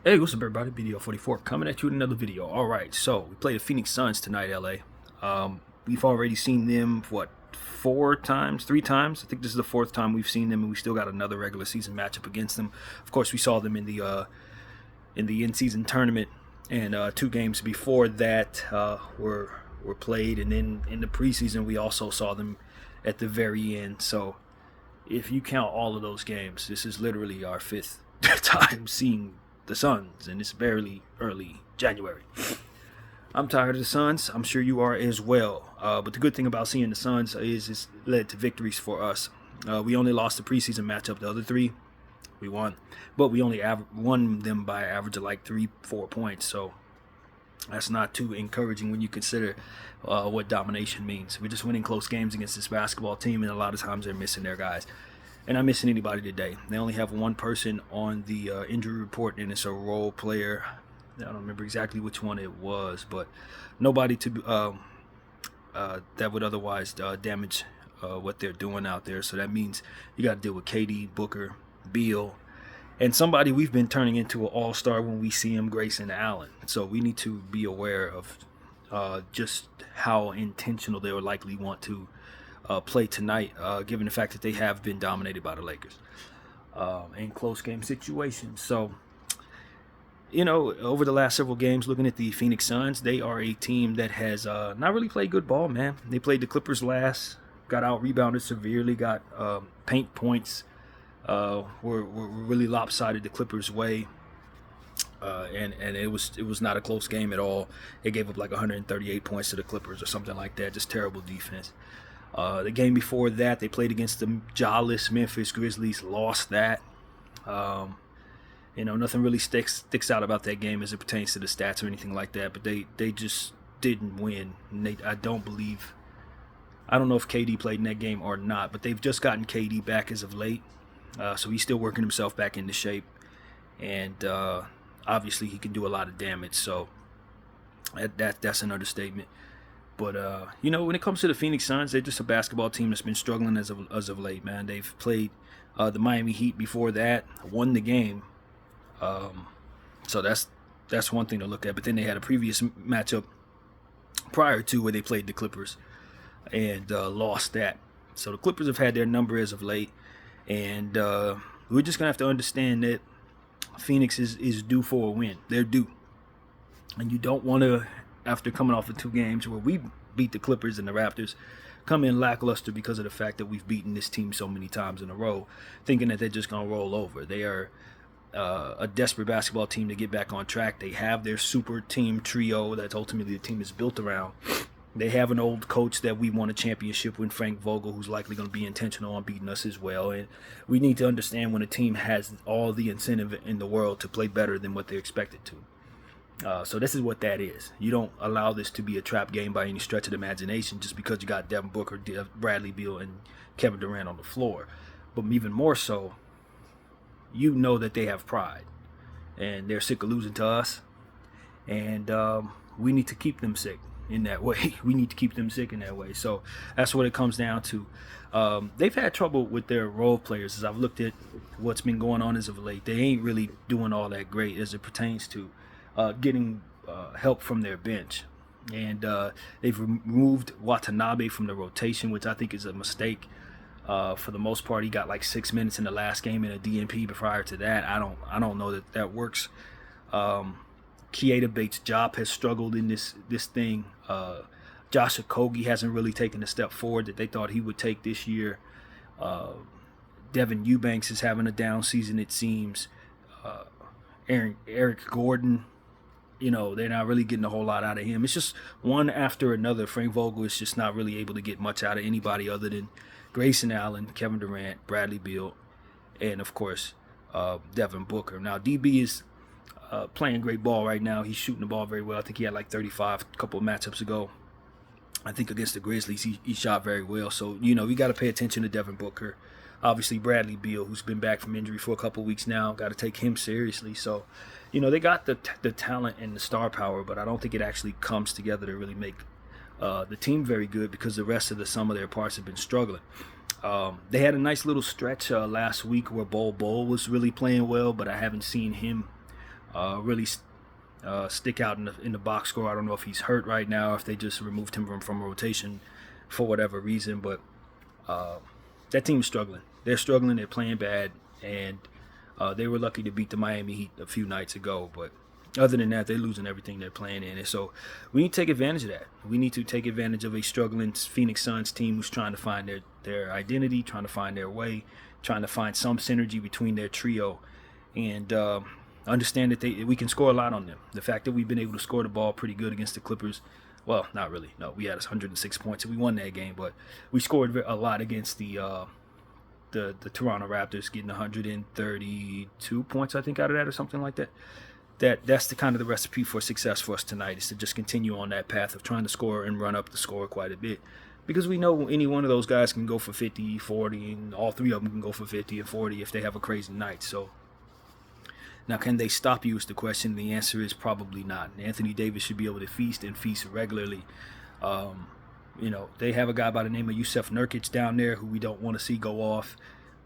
Hey, what's up, everybody? BDO44 coming at you with another video. All right, so we play the Phoenix Suns tonight, LA. We've already seen them, what, four times, three times? I think this is the fourth time we've seen them, and we still got another regular season matchup against them. Of course, we saw them in the in-season tournament, and two games before that were played, and then in the preseason we also saw them at the very end. So if you count all of those games, this is literally our fifth time seeing the Suns, and it's barely early January. I'm tired of the Suns. I'm sure you are as well. But the good thing about seeing the Suns is it's led to victories for us. We only lost the preseason matchup. The other three, we won. But we only won them by an average of like 3-4 points. So that's not too encouraging when you consider what domination means. We're just winning close games against this basketball team, and a lot of times they're missing their guys. And I'm missing anybody today. They only have one person on the injury report, and it's a role player. I don't remember exactly which one it was, but nobody to that would otherwise damage what they're doing out there. So that means you got to deal with KD, Booker, Beal, and somebody we've been turning into an all-star when we see him, Grayson Allen. So we need to be aware of just how intentional they would likely want to play tonight, given the fact that they have been dominated by the Lakers in close game situations. So, over the last several games, looking at the Phoenix Suns, they are a team that has not really played good ball, man. They played the Clippers last, got out-rebounded severely, got paint points were really lopsided the Clippers' way. And it was not a close game at all. They gave up like 138 points to the Clippers or something like that. Just terrible defense. The game before that, they played against the jawless Memphis Grizzlies, lost that. Nothing really sticks out about that game as it pertains to the stats or anything like that. But they just didn't win. And I don't know if KD played in that game or not, but they've just gotten KD back as of late. So he's still working himself back into shape. And obviously he can do a lot of damage. So that's an understatement. But, when it comes to the Phoenix Suns, they're just a basketball team that's been struggling as of late, man. They've played the Miami Heat before that, won the game. So that's one thing to look at. But then they had a previous matchup prior to where they played the Clippers and lost that. So the Clippers have had their number as of late. And we're just going to have to understand that Phoenix is due for a win. They're due. And you don't want to, after coming off of two games where we beat the Clippers and the Raptors, come in lackluster because of the fact that we've beaten this team so many times in a row, thinking that they're just going to roll over. They are a desperate basketball team to get back on track. They have their super team trio that's ultimately the team is built around. They have an old coach that we won a championship with, Frank Vogel, who's likely going to be intentional on beating us as well. And we need to understand when a team has all the incentive in the world to play better than what they're expected to. So this is what that is. You don't allow this to be a trap game by any stretch of the imagination just because you got Devin Booker, Bradley Beal, and Kevin Durant on the floor. But even more so, you know that they have pride. And they're sick of losing to us. And we need to keep them sick in that way. We need to keep them sick in that way. So that's what it comes down to. They've had trouble with their role players. As I've looked at what's been going on as of late, they ain't really doing all that great as it pertains to getting help from their bench. And they've removed Watanabe from the rotation, which I think is a mistake. For the most part, he got like 6 minutes in the last game in a DNP, but prior to that, I don't know that works. Keita Bates-Diop has struggled in this thing. Josh Okogie hasn't really taken the step forward that they thought he would take this year. Devin Eubanks is having a down season, it seems. Eric Gordon, they're not really getting a whole lot out of him. It's just one after another. Frank Vogel is just not really able to get much out of anybody other than Grayson Allen, Kevin Durant, Bradley Beal, and, of course, Devin Booker. Now, DB is playing great ball right now. He's shooting the ball very well. I think he had like 35 a couple of matchups ago. I think against the Grizzlies, he shot very well. So, we got to pay attention to Devin Booker. Obviously, Bradley Beal, who's been back from injury for a couple of weeks now, got to take him seriously. So, they got the talent and the star power, but I don't think it actually comes together to really make the team very good because the rest of the sum of their parts have been struggling. They had a nice little stretch last week where Bol was really playing well, but I haven't seen him really stick out in the box score. I don't know if he's hurt right now, if they just removed him from rotation for whatever reason, but that team's struggling. They're struggling. They're playing bad, and they were lucky to beat the Miami Heat a few nights ago, but other than that, they're losing everything they're playing in. And so we need to take advantage of that. We need to take advantage of a struggling Phoenix Suns team who's trying to find their identity, trying to find their way, trying to find some synergy between their trio, and understand that we can score a lot on them. The fact that we've been able to score the ball pretty good against the Clippers, well, not really. No, we had 106 points and we won that game, but we scored a lot against the Toronto Raptors, getting 132 points, I think, out of that or something like that. That's the kind of the recipe for success for us tonight, is to just continue on that path of trying to score and run up the score quite a bit. Because we know any one of those guys can go for 50, 40, and all three of them can go for 50 and 40 if they have a crazy night. So now, can they stop you is the question. The answer is probably not. Anthony Davis should be able to feast and feast regularly. They have a guy by the name of Yusuf Nurkic down there who we don't want to see go off,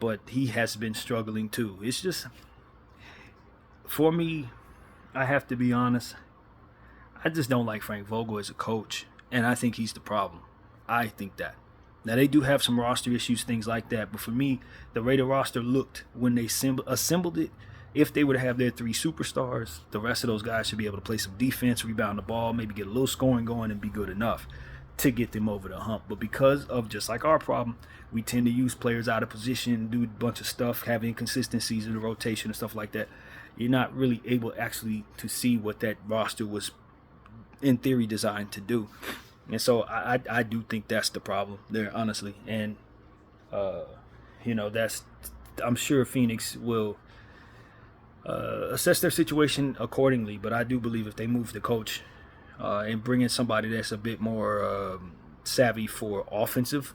but he has been struggling too. It's just, for me, I have to be honest, I just don't like Frank Vogel as a coach, and I think he's the problem. I think that. Now, they do have some roster issues, things like that, but for me, the way the roster looked when they assembled it, if they were to have their three superstars, the rest of those guys should be able to play some defense, rebound the ball, maybe get a little scoring going, and be good enough to get them over the hump. But because of just like our problem, we tend to use players out of position, do a bunch of stuff, have inconsistencies in the rotation and stuff like that. You're not really able actually to see what that roster was in theory designed to do. And so I do think that's the problem there, honestly. And, I'm sure Phoenix will assess their situation accordingly. But I do believe if they move the coach and bring in somebody that's a bit more savvy for offensive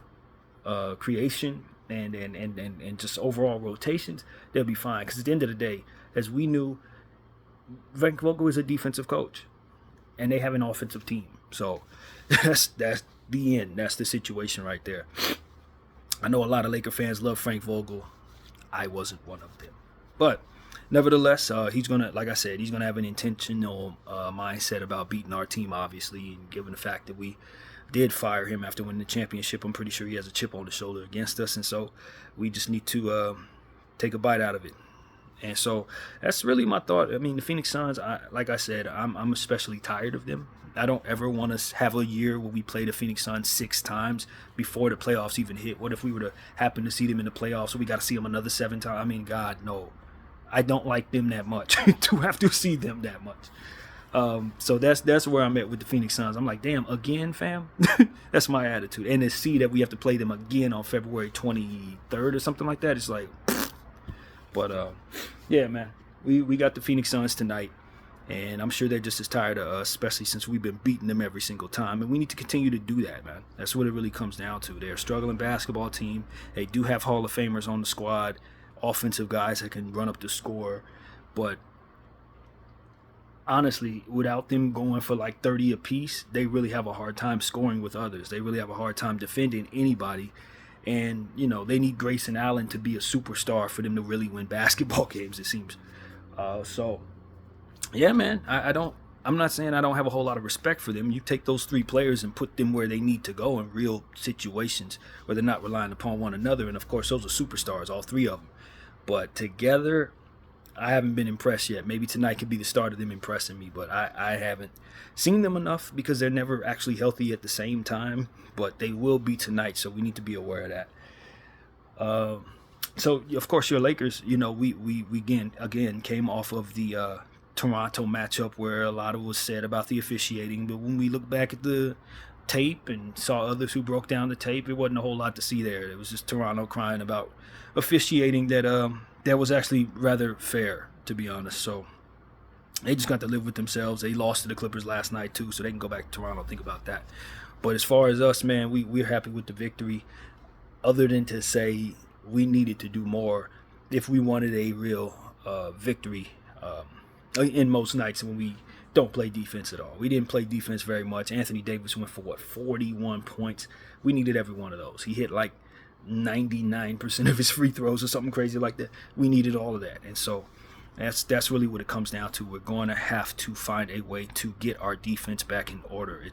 creation and just overall rotations, they'll be fine. Because at the end of the day, as we knew, Frank Vogel is a defensive coach, and they have an offensive team. So that's the end. That's the situation right there. I know a lot of Laker fans love Frank Vogel. I wasn't one of them. But nevertheless, he's going to, like I said, he's going to have an intentional mindset about beating our team, obviously, and given the fact that we did fire him after winning the championship, I'm pretty sure he has a chip on his shoulder against us, and so we just need to take a bite out of it. And so that's really my thought. I mean, the Phoenix Suns, like I said, I'm especially tired of them. I don't ever want to have a year where we play the Phoenix Suns 6 times before the playoffs even hit. What if we were to happen to see them in the playoffs, so we got to see them another 7 times? I mean, God, no. I don't like them that much to have to see them that much. So that's where I'm at with the Phoenix Suns. I'm like, damn, again, fam? That's my attitude. And to see that we have to play them again on February 23rd or something like that, it's like... But, yeah, man, we got the Phoenix Suns tonight, and I'm sure they're just as tired of us, especially since we've been beating them every single time, and we need to continue to do that, man. That's what it really comes down to. They're a struggling basketball team. They do have Hall of Famers on the squad, offensive guys that can run up the score, but honestly, without them going for like 30 apiece, they really have a hard time scoring with others. They really have a hard time defending anybody. And, they need Grayson Allen to be a superstar for them to really win basketball games, it seems. So, yeah, man, I'm not saying I don't have a whole lot of respect for them. You take those 3 players and put them where they need to go in real situations where they're not relying upon one another. And, of course, those are superstars, all 3 of them. But together, I haven't been impressed yet. Maybe tonight could be the start of them impressing me, but I haven't seen them enough because they're never actually healthy at the same time. But they will be tonight, so we need to be aware of that. So, of course, your Lakers, we again came off of the Toronto matchup where a lot of was said about the officiating. But when we look back at the tape and saw others who broke down the tape, it wasn't a whole lot to see there. It was just Toronto crying about officiating that was actually rather fair, to be honest. So they just got to live with themselves. They lost to the Clippers last night, too, so they can go back to Toronto and think about that. But as far as us, man, we're happy with the victory, other than to say we needed to do more if we wanted a real victory in most nights when we don't play defense at all. We didn't play defense very much. Anthony Davis went for, 41 points. We needed every one of those. He hit like 99% of his free throws or something crazy like that. We needed all of that. And so That's really what it comes down to. We're going to have to find a way to get our defense back in order.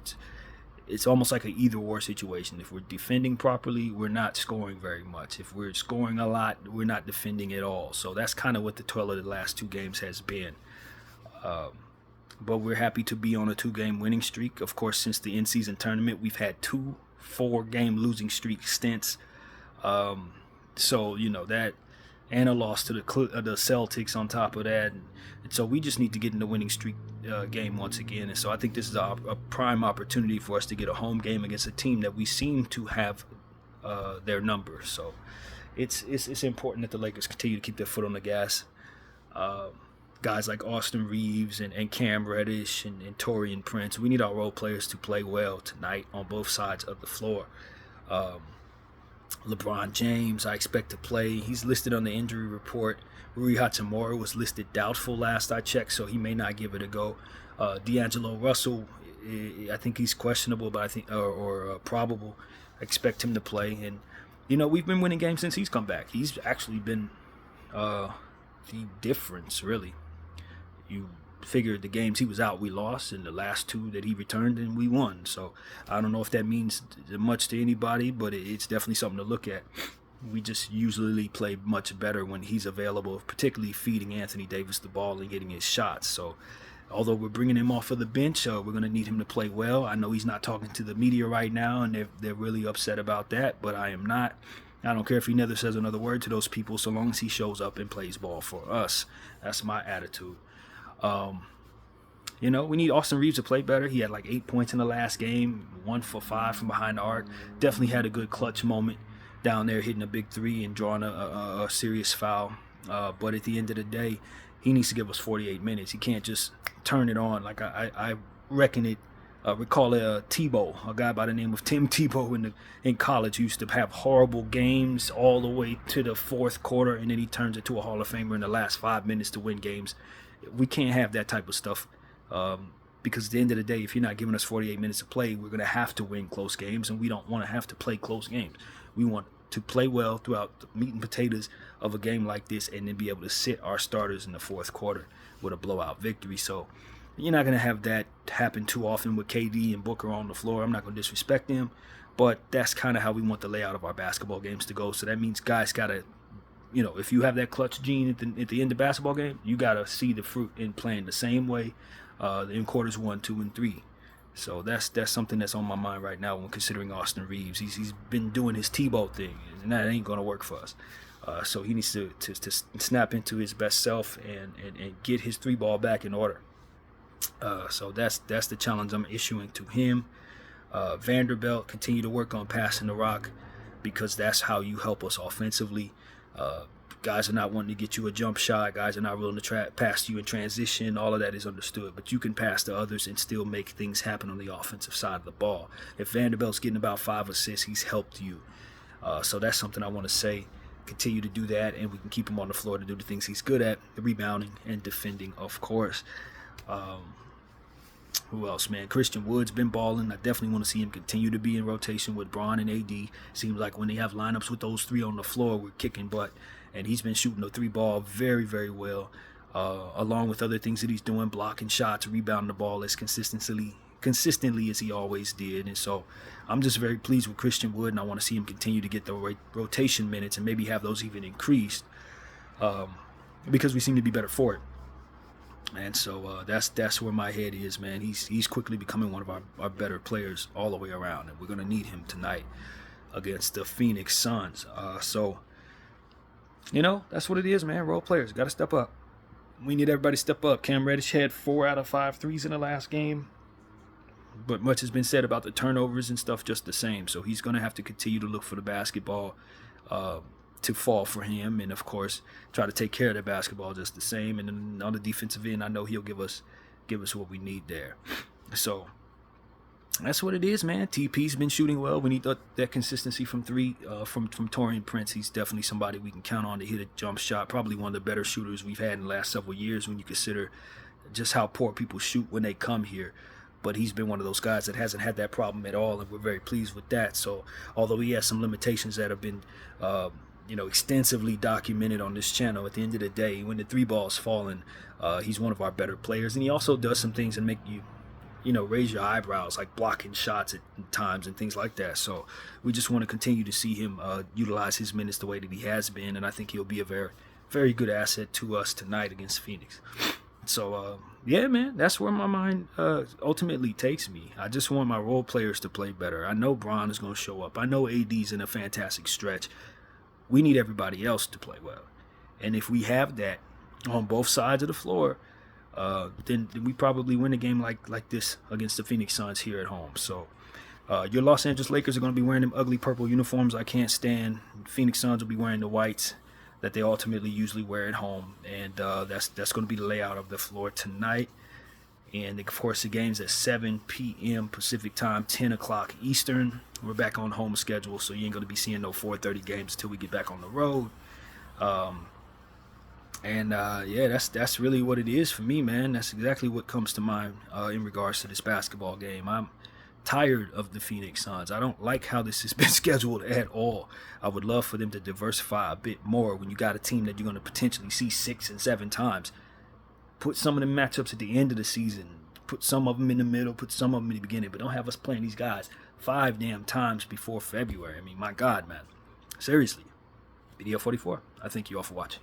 It's almost like an either or situation. If we're defending properly, we're not scoring very much. If we're scoring a lot, we're not defending at all. So that's kind of what the tale of the last 2 games has been. But we're happy to be on a 2-game winning streak. Of course, since the in-season tournament, we've had 2 4-game losing streak stints. So, that, and a loss to the Celtics on top of that. And so we just need to get in the winning streak game once again. And so I think this is a prime opportunity for us to get a home game against a team that we seem to have their number. So it's important that the Lakers continue to keep their foot on the gas. Guys like Austin Reeves and Cam Reddish and Taurean Prince, we need our role players to play well tonight on both sides of the floor. LeBron James, I expect to play. He's listed on the injury report. Rui Hachimura was listed doubtful last I checked, so he may not give it a go. D'Angelo Russell, I think he's questionable, but I think or probable. I expect him to play. And we've been winning games since he's come back. He's actually been the difference, really. You figure the games he was out, we lost, and the last 2 that he returned, and we won. So I don't know if that means much to anybody, but it's definitely something to look at. We just usually play much better when he's available, particularly feeding Anthony Davis the ball and getting his shots. So although we're bringing him off of the bench, we're going to need him to play well. I know he's not talking to the media right now, and they're really upset about that, but I am not. I don't care if he never says another word to those people, so long as he shows up and plays ball for us. That's my attitude. We need Austin Reeves to play better. He had like 8 points in the last game, 1 for 5 from behind the arc. Definitely had a good clutch moment down there, hitting a big 3 and drawing a serious foul. But at the end of the day, he needs to give us 48 minutes. He can't just turn it on. Like I reckon it. Recall Tebow, a guy by the name of Tim Tebow in college, used to have horrible games all the way to the 4th quarter, and then he turns into a Hall of Famer in the last 5 minutes to win games. We can't have that type of stuff because at the end of the day, if you're not giving us 48 minutes to play, we're going to have to win close games, and we don't want to have to play close games. We want to play well throughout the meat and potatoes of a game like this and then be able to sit our starters in the 4th quarter with a blowout victory. So you're not going to have that happen too often with KD and Booker on the floor. I'm not going to disrespect them, but that's kind of how we want the layout of our basketball games to go. So that means guys got to, if you have that clutch gene at the end of the basketball game, you got to see the fruit in playing the same way in quarters 1, 2, and 3. So that's something that's on my mind right now when considering Austin Reeves. He's been doing his Tebow thing, and that ain't going to work for us. So he needs to snap into his best self and get his 3-ball back in order. So that's the challenge I'm issuing to him. Vanderbilt, continue to work on passing the rock because that's how you help us offensively. Guys are not wanting to get you a jump shot. Guys are not willing to pass you in transition. All of that is understood. But you can pass to others and still make things happen on the offensive side of the ball. If Vanderbilt's getting about 5 assists, he's helped you. So that's something I want to say. Continue to do that, and we can keep him on the floor to do the things he's good at, the rebounding and defending, of course. Who else, man? Christian Wood's been balling. I definitely want to see him continue to be in rotation with Bron and AD. Seems like when they have lineups with those 3 on the floor, we're kicking butt. And he's been shooting the 3-ball very, very well, along with other things that he's doing, blocking shots, rebounding the ball as consistently as he always did. And so I'm just very pleased with Christian Wood, and I want to see him continue to get the rotation minutes and maybe have those even increased because we seem to be better for it. And so that's where my head is, man. He's quickly becoming one of our better players all the way around, and we're going to need him tonight against the Phoenix Suns. So, that's what it is, man. Role players got to step up. We need everybody to step up. Cam Reddish had 4 out of 5 threes in the last game, but much has been said about the turnovers and stuff just the same. So he's going to have to continue to look for the basketball to fall for him, and of course try to take care of the basketball just the same. And then on the defensive end, I know he'll give us what we need there. So that's what it is, man. TP's been shooting well. We need that consistency from 3 from Taurean Prince. He's definitely somebody we can count on to hit a jump shot. Probably one of the better shooters we've had in the last several years when you consider just how poor people shoot when they come here. But he's been one of those guys that hasn't had that problem at all, and we're very pleased with that. So although he has some limitations that have been extensively documented on this channel. At the end of the day, when the three ball's falling, he's one of our better players, and he also does some things that make you raise your eyebrows, like blocking shots at times and things like that. So we just want to continue to see him utilize his minutes the way that he has been, and I think he'll be a very, very good asset to us tonight against Phoenix. So yeah, man, that's where my mind ultimately takes me. I just want my role players to play better. I know Bron is going to show up. I know AD's in a fantastic stretch. We need everybody else to play well, and if we have that on both sides of the floor, then we probably win a game like this against the Phoenix Suns here at home. So your Los Angeles Lakers are going to be wearing them ugly purple uniforms I can't stand. Phoenix Suns will be wearing the whites that they ultimately usually wear at home, and that's going to be the layout of the floor tonight. And of course, the game's at 7 p.m. Pacific time, 10 o'clock Eastern. We're back on home schedule, so you ain't going to be seeing no 4:30 games until we get back on the road. Yeah, that's really what it is for me, man. That's exactly what comes to mind in regards to this basketball game. I'm tired of the Phoenix Suns. I don't like how this has been scheduled at all. I would love for them to diversify a bit more when you got a team that you're going to potentially see 6 and 7 times. Put some of the matchups at the end of the season. Put some of them in the middle. Put some of them in the beginning. But don't have us playing these guys 5 damn times before February. I mean, my God, man. Seriously. Video 44. I thank you all for watching.